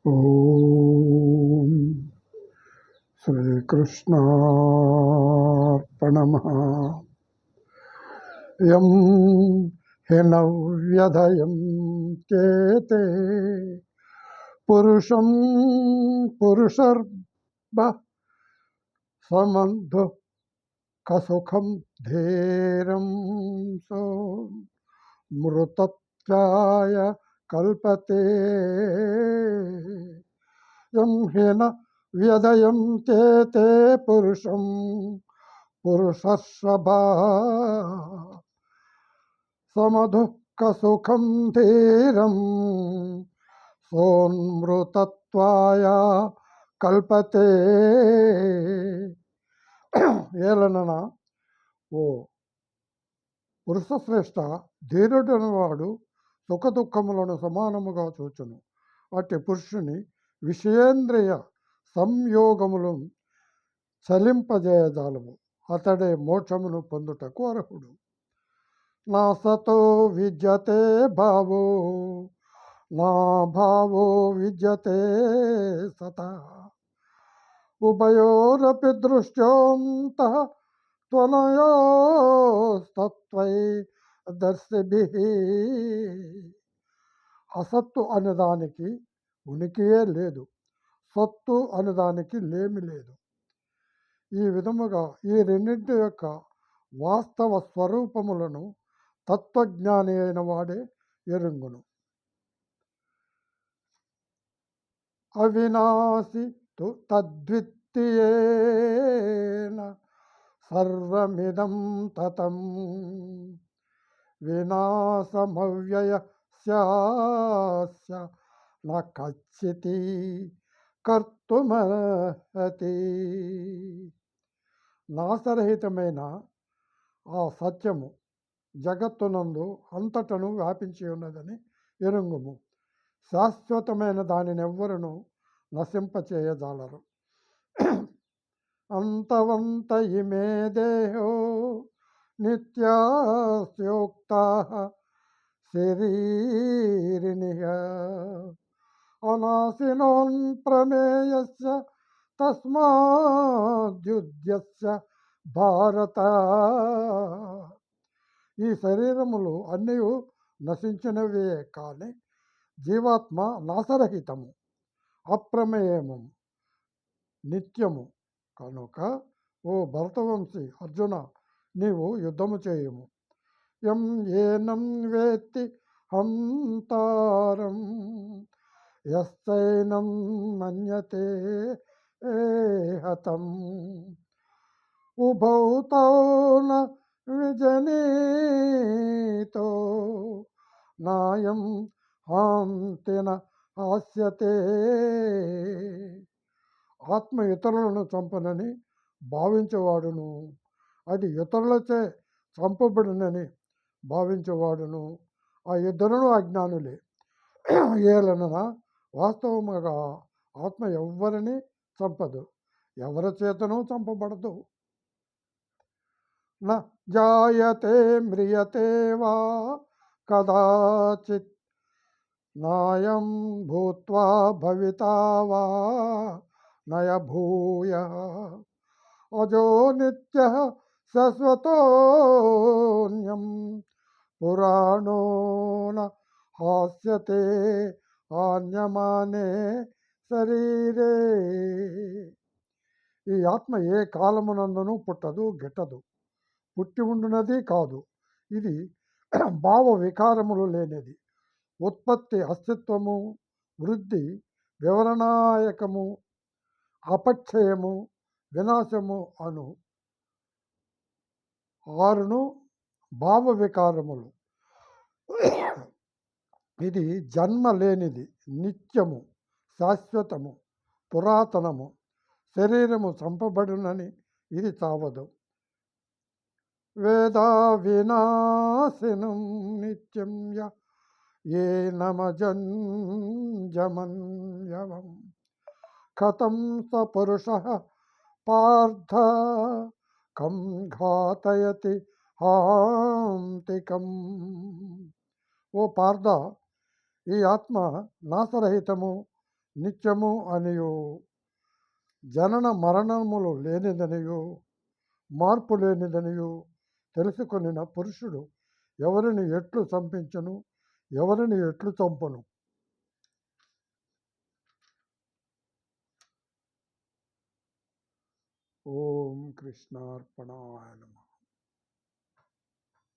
ఓం శ్రీకృష్ణార్పణమః. యం హినవ్యధయం చేతే పురుషం పురుషర్భ సమంధు కసుఖం ధీరం సో మృతత్వాయ కల్పతే. యం హిన వ్యదయం చేతే పురుషం పురుషస్వభా సమదుఃఖ సుఖం ధీరం సోన్మృతత్వాయ కల్పతే. ఏలనన ఓ పురుషశ్రేష్ఠ, ధీరుడని వాడు సుఖదుఖములను సమానముగా చూచును. అట్టి పురుషుని విషయేంద్రియ సంయోగములు చలింపజేయజాలము. అతడే మోక్షమును పొందుటకు అర్హుడు. నా సతో విద్యతే భావో నా భావో విద్యతే సత ఉభయోరపి దృష్ట్యోంతః త్వనయోస్తత్వై దర్శిభిః. అసత్తు అనేదానికి ఉనికియే లేదు, సత్తు అనేదానికి లేమి లేదు. ఈ విధముగా ఈ రెండింటి యొక్క వాస్తవ స్వరూపములను తత్వజ్ఞాని అయిన వాడే ఎరుంగును. అవినాశి తు తద్విత్తీయేన సర్వమిదం తతం వినాశమవ్యయస్యాస్య న కచ్చితి కర్తుమర్హతి. నాశరహితమైన ఆ సత్యము జగత్తునందు అంతటను వ్యాపించి ఉన్నదని ఎరుంగుము. శాశ్వతమైన దానినెవ్వరును నశింపచేయజాలరు. అంతవంత ఇమే దేహో నిత్యాస్యోక్తాః శరీరిణిః అనాశినోన్ ప్రమేయస్య తస్మాద్యుధ్యస్య భారత. ఈ శరీరములు అన్నీ నశించినవే కానీ జీవాత్మ నాశరహితము, అప్రమేయము, నిత్యము కనుక ఓ భరతవంశీ అర్జున, నీవు యుద్ధము చేయుము. యం ఏనం వేత్తి హంతారం యశ్చైనం మన్యతే హతం ఉభౌ తౌ న విజనీతో నాయం హాంతిన హాస్యతే. ఆత్మ ఇతరులను చంపనని భావించేవాడును, అది ఇతరులచే చంపబడినని భావించేవాడును, ఆ ఇద్దరును అజ్ఞానులే. ఏలనన వాస్తవముగా ఆత్మ ఎవ్వరిని చంపదు, ఎవరి చేతనూ చంపబడదు. న జాయతే మ్రియతే వా కదాచిత్ నాయం భూత్వా భవితా వా నయ భూయః అజో నిత్యః శాశ్వతోऽన్యం పురాణో న హాస్యతే ఆన్యమానే శరీరే. ఈ ఆత్మ ఏ కాలమునందును పుట్టదు, గిట్టదు, పుట్టి ఉండునది కాదు. ఇది భావ వికారములు లేనిది. ఉత్పత్తి అస్తిత్వము, వృద్ధి వివరణాయకము, అపక్షయము, వినాశము అను ఆరును భావ వికారములు. ఇది జన్మ లేనిది, నిత్యము, శాశ్వతము, పురాతనము. శరీరము చంపబడునని ఇది చావదు. వేదా వినాశినం నిత్యం ఏ నమజంజమన్యవం కథం స పురుషః పార్థ కం ఘాతయతి హాంతికం. ఓ పార్థ, ఈ ఆత్మ నాశరహితము, నిత్యము అనియు జనన మరణములు లేనిదనియు మార్పు లేనిదనియు తెలుసుకొనిన పురుషుడు ఎవరిని ఎట్లు చంపించును, ఎవరిని ఎట్లు చంపును? ఓం కృష్ణార్పణాయ నమః.